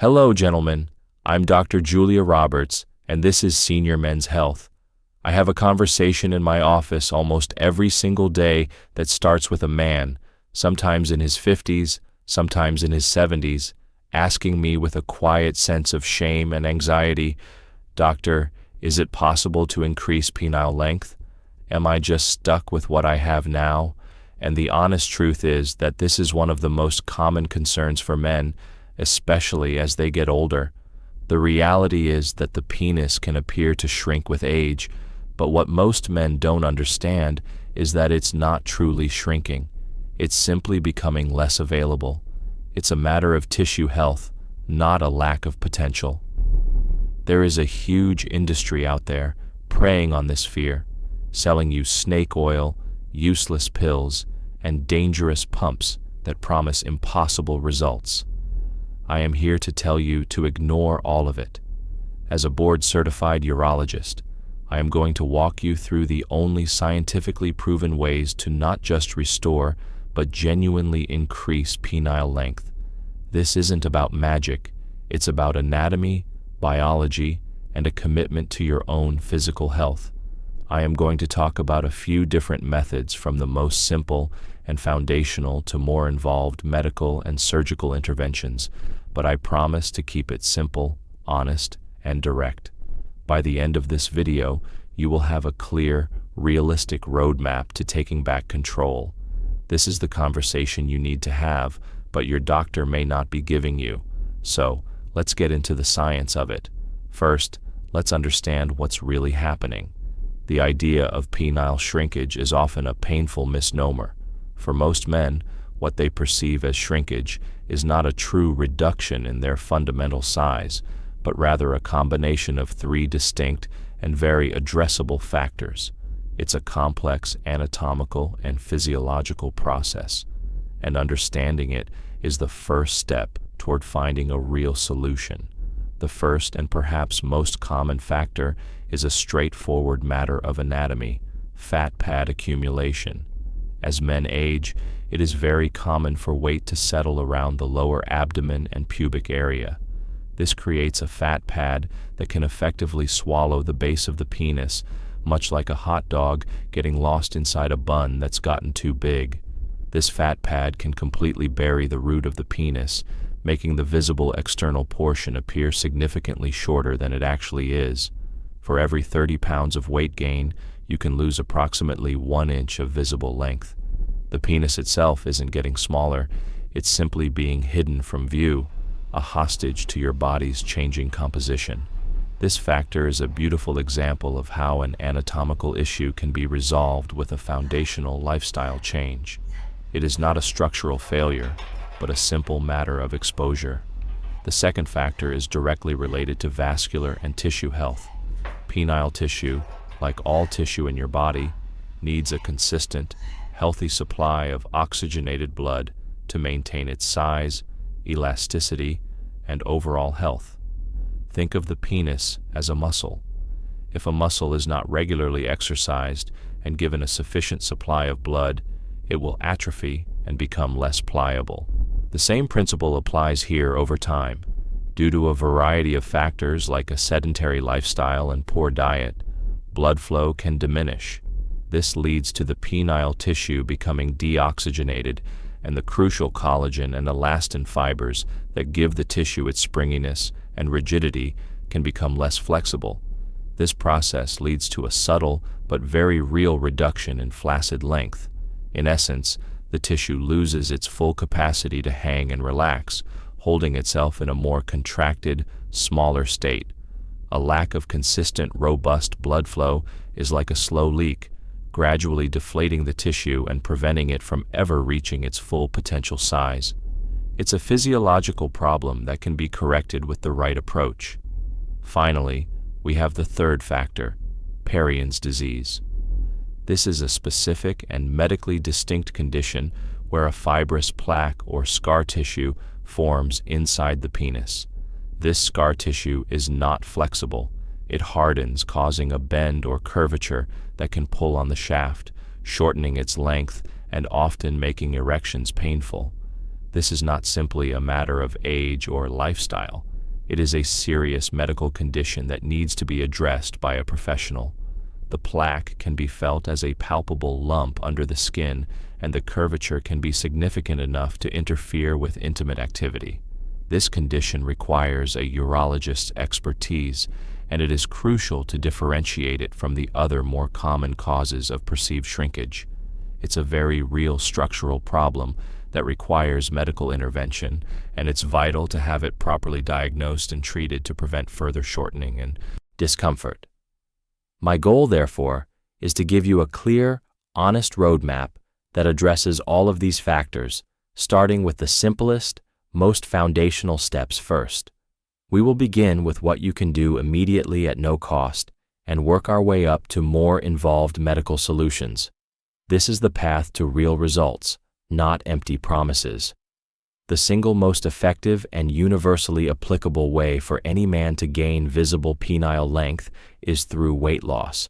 Hello, gentlemen. I'm Dr. Julia Roberts, and this is Senior Men's Health. I have a conversation in my office almost every single day that starts with a man, sometimes in his 50s, sometimes in his 70s, asking me with a quiet sense of shame and anxiety, "Doctor, is it possible to increase penile length? Am I just stuck with what I have now?" And the honest truth is that this is one of the most common concerns for men, especially as they get older. The reality is that the penis can appear to shrink with age, but what most men don't understand is that it's not truly shrinking. It's simply becoming less available. It's a matter of tissue health, not a lack of potential. There is a huge industry out there preying on this fear, selling you snake oil, useless pills, and dangerous pumps that promise impossible results. I am here to tell you to ignore all of it. As a board-certified urologist, I am going to walk you through the only scientifically proven ways to not just restore, but genuinely increase penile length. This isn't about magic, it's about anatomy, biology, and a commitment to your own physical health. I am going to talk about a few different methods, from the most simple and foundational to more involved medical and surgical interventions, but I promise to keep it simple, honest, and direct. By the end of this video, you will have a clear, realistic roadmap to taking back control. This is the conversation you need to have, but your doctor may not be giving you. So, let's get into the science of it. First, let's understand what's really happening. The idea of penile shrinkage is often a painful misnomer. For most men, what they perceive as shrinkage is not a true reduction in their fundamental size, but rather a combination of three distinct and very addressable factors. It's a complex anatomical and physiological process, and understanding it is the first step toward finding a real solution. The first and perhaps most common factor is a straightforward matter of anatomy: fat pad accumulation. As men age, it is very common for weight to settle around the lower abdomen and pubic area. This creates a fat pad that can effectively swallow the base of the penis, much like a hot dog getting lost inside a bun that's gotten too big. This fat pad can completely bury the root of the penis, making the visible external portion appear significantly shorter than it actually is. For every 30 pounds of weight gain, you can lose approximately 1 inch of visible length. The penis itself isn't getting smaller, it's simply being hidden from view, a hostage to your body's changing composition. This factor is a beautiful example of how an anatomical issue can be resolved with a foundational lifestyle change. It is not a structural failure, but a simple matter of exposure. The second factor is directly related to vascular and tissue health. Penile tissue, like all tissue in your body, needs a consistent, healthy supply of oxygenated blood to maintain its size, elasticity, and overall health. Think of the penis as a muscle. If a muscle is not regularly exercised and given a sufficient supply of blood, it will atrophy and become less pliable. The same principle applies here over time. Due to a variety of factors like a sedentary lifestyle and poor diet, blood flow can diminish. This leads to the penile tissue becoming deoxygenated, and the crucial collagen and elastin fibers that give the tissue its springiness and rigidity can become less flexible. This process leads to a subtle but very real reduction in flaccid length. In essence, the tissue loses its full capacity to hang and relax, holding itself in a more contracted, smaller state. A lack of consistent, robust blood flow is like a slow leak, gradually deflating the tissue and preventing it from ever reaching its full potential size. It's a physiological problem that can be corrected with the right approach. Finally, we have the third factor, Peyronie's disease. This is a specific and medically distinct condition where a fibrous plaque or scar tissue forms inside the penis. This scar tissue is not flexible. It hardens, causing a bend or curvature that can pull on the shaft, shortening its length and often making erections painful. This is not simply a matter of age or lifestyle. It is a serious medical condition that needs to be addressed by a professional. The plaque can be felt as a palpable lump under the skin, and the curvature can be significant enough to interfere with intimate activity. This condition requires a urologist's expertise, and it is crucial to differentiate it from the other more common causes of perceived shrinkage. It's a very real structural problem that requires medical intervention, and it's vital to have it properly diagnosed and treated to prevent further shortening and discomfort. My goal, therefore, is to give you a clear, honest roadmap that addresses all of these factors, starting with the simplest, most foundational steps first. We will begin with what you can do immediately at no cost and work our way up to more involved medical solutions. This is the path to real results, not empty promises. The single most effective and universally applicable way for any man to gain visible penile length is through weight loss.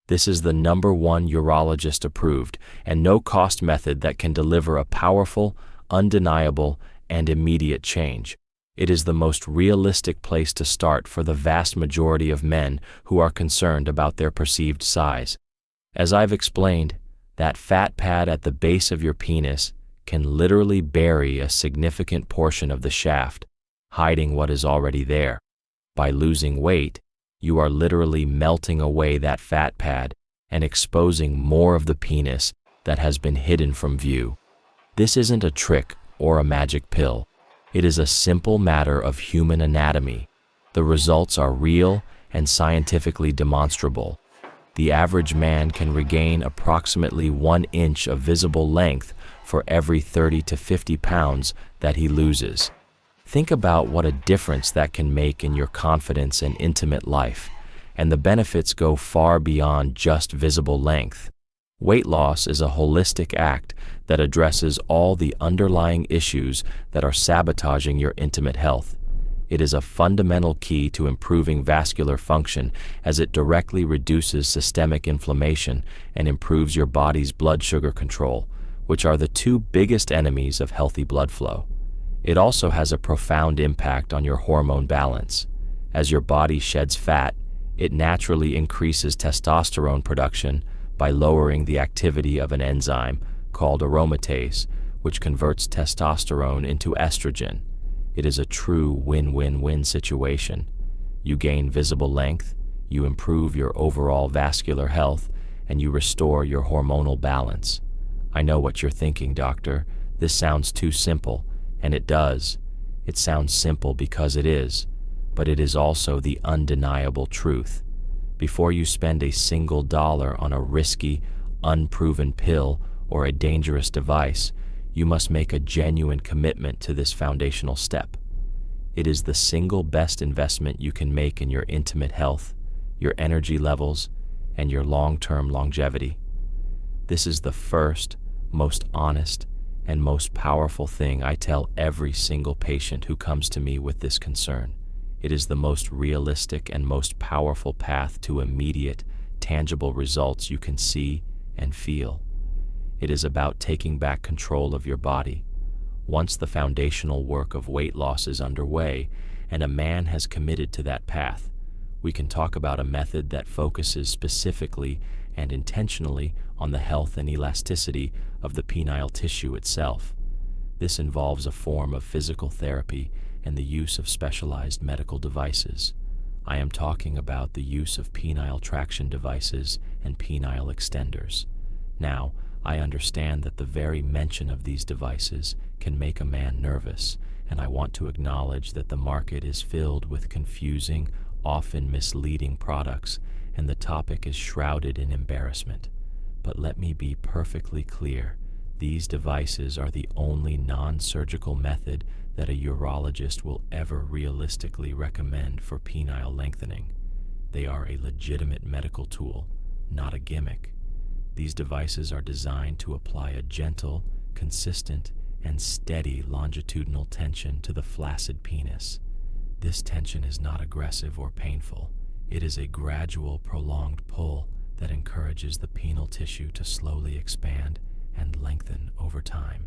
This is the #1 urologist-approved and no-cost method that can deliver a powerful, undeniable, and immediate change. It is the most realistic place to start for the vast majority of men who are concerned about their perceived size. As I've explained, that fat pad at the base of your penis can literally bury a significant portion of the shaft, hiding what is already there. By losing weight, you are literally melting away that fat pad and exposing more of the penis that has been hidden from view. This isn't a trick or a magic pill. It is a simple matter of human anatomy. The results are real and scientifically demonstrable. The average man can regain approximately 1 inch of visible length for every 30 to 50 pounds that he loses. Think about what a difference that can make in your confidence and intimate life, and the benefits go far beyond just visible length. Weight loss is a holistic act that addresses all the underlying issues that are sabotaging your intimate health. It is a fundamental key to improving vascular function as it directly reduces systemic inflammation and improves your body's blood sugar control, which are the two biggest enemies of healthy blood flow. It also has a profound impact on your hormone balance. As your body sheds fat, it naturally increases testosterone production by lowering the activity of an enzyme called aromatase, which converts testosterone into estrogen. It is a true win-win-win situation. You gain visible length, you improve your overall vascular health, and you restore your hormonal balance. I know what you're thinking, doctor. This sounds too simple, and it does. It sounds simple because it is, but it is also the undeniable truth. Before you spend a single dollar on a risky, unproven pill or a dangerous device, you must make a genuine commitment to this foundational step. It is the single best investment you can make in your intimate health, your energy levels, and your long-term longevity. This is the first, most honest, and most powerful thing I tell every single patient who comes to me with this concern. It is the most realistic and most powerful path to immediate, tangible results you can see and feel. It is about taking back control of your body. Once the foundational work of weight loss is underway and a man has committed to that path, we can talk about a method that focuses specifically and intentionally on the health and elasticity of the penile tissue itself. This involves a form of physical therapy and the use of specialized medical devices. I am talking about the use of penile traction devices and penile extenders. Now, I understand that the very mention of these devices can make a man nervous, and I want to acknowledge that the market is filled with confusing, often misleading products, and the topic is shrouded in embarrassment. But let me be perfectly clear. These devices are the only non-surgical method that a urologist will ever realistically recommend for penile lengthening. They are a legitimate medical tool, not a gimmick. These devices are designed to apply a gentle, consistent, and steady longitudinal tension to the flaccid penis. This tension is not aggressive or painful. It is a gradual, prolonged pull that encourages the penile tissue to slowly expand and lengthen over time.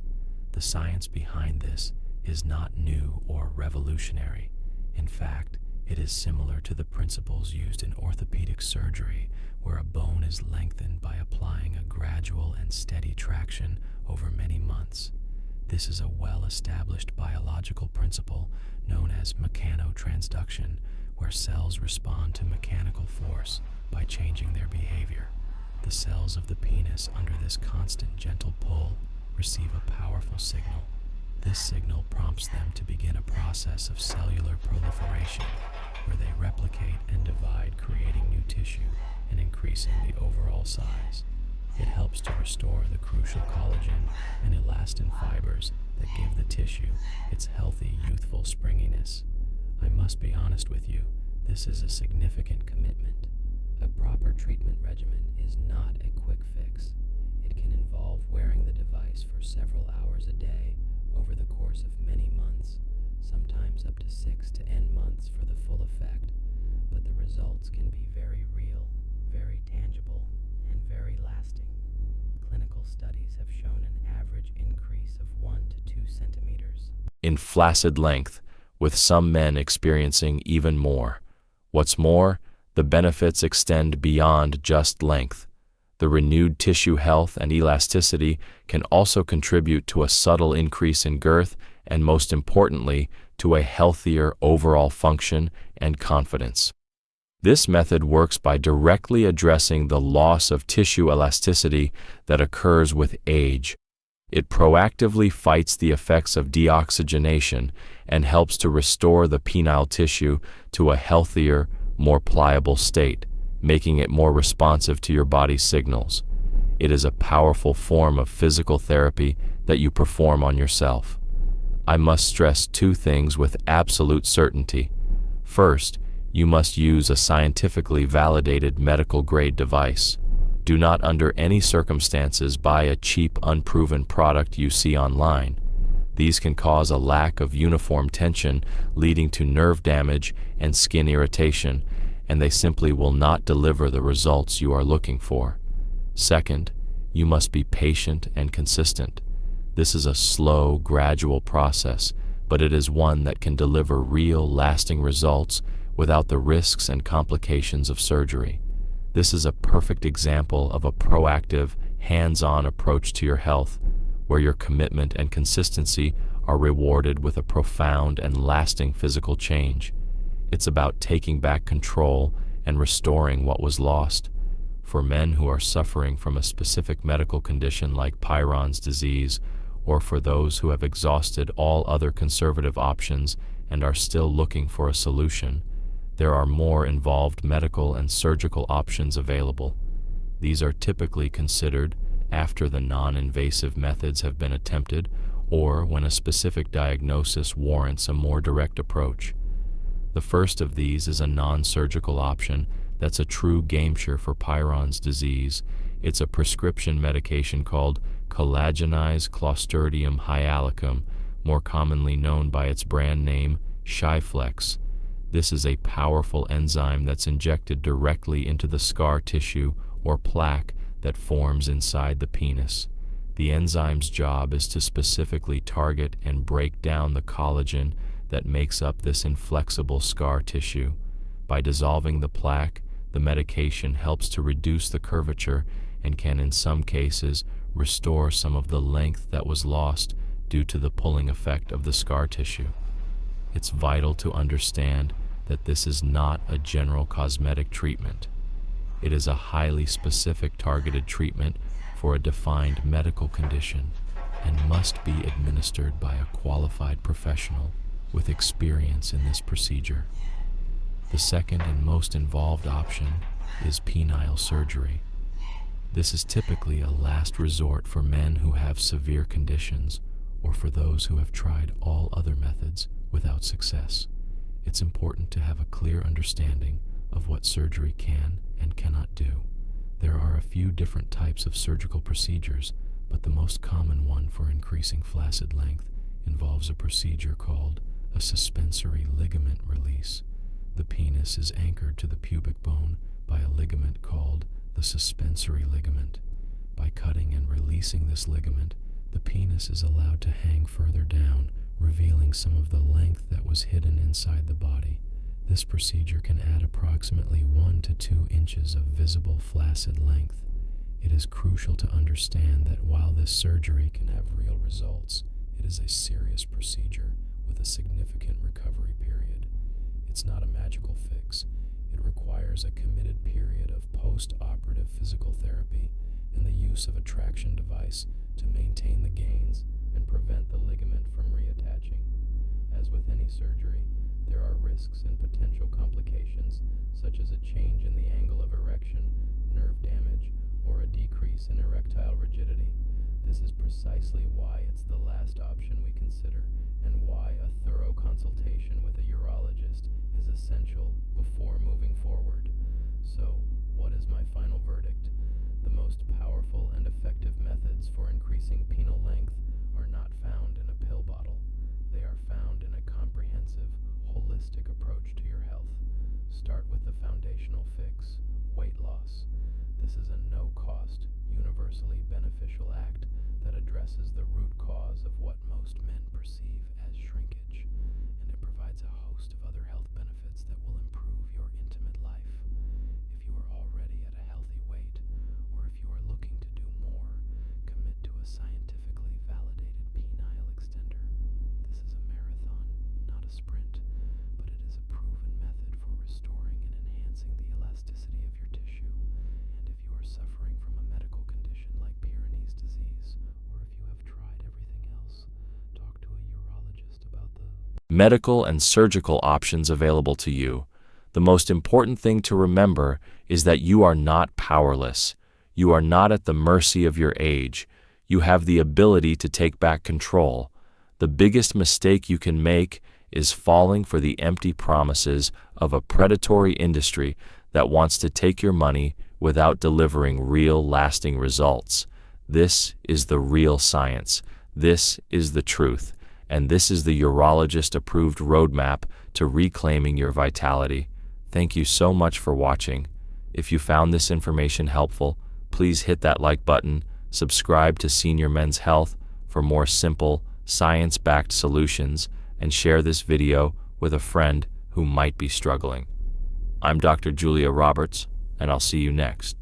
The science behind this is not new or revolutionary. In fact, it is similar to the principles used in orthopedic surgery, where a bone is lengthened by applying a gradual and steady traction over many months. This is a well-established biological principle known as mechanotransduction, where cells respond to mechanical force by changing their behavior. The cells of the penis under this constant gentle pull receive a powerful signal. This signal prompts them to begin a process of cellular proliferation, where they replicate and divide, creating new tissue and increasing the overall size. It helps to restore the crucial collagen and elastin fibers that give the tissue its healthy, youthful springiness. I must be honest with you, this is a significant commitment. A proper treatment regimen is not a quick fix. It can involve wearing the device for several hours a day over the course of many months, sometimes up to 6 to 10 months for the full effect, but the results can be very real, very tangible, and very lasting. Clinical studies have shown an average increase of 1 to 2 centimeters in flaccid length, with some men experiencing even more. What's more, the benefits extend beyond just length. The renewed tissue health and elasticity can also contribute to a subtle increase in girth and, most importantly, to a healthier overall function and confidence. This method works by directly addressing the loss of tissue elasticity that occurs with age. It proactively fights the effects of deoxygenation and helps to restore the penile tissue to a healthier, more pliable state, making it more responsive to your body's signals. It is a powerful form of physical therapy that you perform on yourself. I must stress 2 things with absolute certainty. First, you must use a scientifically validated medical-grade device. Do not under any circumstances buy a cheap, unproven product you see online. These can cause a lack of uniform tension, leading to nerve damage and skin irritation, and they simply will not deliver the results you are looking for. Second, you must be patient and consistent. This is a slow, gradual process, but it is one that can deliver real, lasting results without the risks and complications of surgery. This is a perfect example of a proactive, hands-on approach to your health, where your commitment and consistency are rewarded with a profound and lasting physical change. It's about taking back control and restoring what was lost. For men who are suffering from a specific medical condition like Peyronie's disease, or for those who have exhausted all other conservative options and are still looking for a solution, there are more involved medical and surgical options available. These are typically considered after the non-invasive methods have been attempted or when a specific diagnosis warrants a more direct approach. The first of these is a non-surgical option that's a true game-changer for Peyronie's disease. It's a prescription medication called collagenized Clostridium hyalicum, more commonly known by its brand name, Shyflex. This is a powerful enzyme that's injected directly into the scar tissue or plaque that forms inside the penis. The enzyme's job is to specifically target and break down the collagen that makes up this inflexible scar tissue. By dissolving the plaque, the medication helps to reduce the curvature and can, in some cases, restore some of the length that was lost due to the pulling effect of the scar tissue. It's vital to understand that this is not a general cosmetic treatment. It is a highly specific targeted treatment for a defined medical condition and must be administered by a qualified professional with experience in this procedure. The second and most involved option is penile surgery. This is typically a last resort for men who have severe conditions or for those who have tried all other methods without success. It's important to have a clear understanding of what surgery can and cannot do. There are a few different types of surgical procedures, but the most common one for increasing flaccid length involves a procedure called a suspensory ligament release. The penis is anchored to the pubic bone by a ligament called the suspensory ligament. By cutting and releasing this ligament, The penis is allowed to hang further down, revealing some of the length that was hidden inside the body. This procedure can add approximately 1 to 2 inches of visible flaccid length. It is crucial to understand that while this surgery can have real results, it is a serious procedure with a significant recovery period. It's not a magical fix. It requires a committed period of post-operative physical therapy and the use of a traction device to maintain the gains and prevent the ligament from reattaching. As with any surgery, there are risks and potential complications, such as a change in the angle of erection, nerve damage, or a decrease in erectile rigidity. This is precisely why it's the last option we consider, and why a thorough consultation with a urologist is essential before moving forward. So, what is my final verdict? The most powerful and effective methods for increasing penile length are not found in a pill bottle. They are found in a comprehensive, holistic approach to your health. Start with the foundational fix, weight loss. This is a no-cost, universally beneficial act that addresses the root cause of what most men perceive as shrinkage, and it provides a host of other health benefits that will improve your intimate life. If you are already at a healthy weight, or if you are looking to do more, commit to a scientifically validated penile extender. This is a marathon, not a sprint, but it is a proven method for restoring and enhancing the elasticity of your tissue. And if you are suffering from a medical condition like Peyronie's disease, or if you have tried everything else, talk to a urologist about the medical and surgical options available to you. The most important thing to remember is that you are not powerless. You are not at the mercy of your age. You have the ability to take back control. The biggest mistake you can make is falling for the empty promises of a predatory industry that wants to take your money without delivering real, lasting results. This is the real science. This is the truth. And this is the Urologist-Approved roadmap to reclaiming your vitality. Thank you so much for watching. If you found this information helpful, please hit that like button, subscribe to Senior Men's Health for more simple, science-backed solutions, and share this video with a friend who might be struggling. I'm Dr. Julia Roberts, and I'll see you next.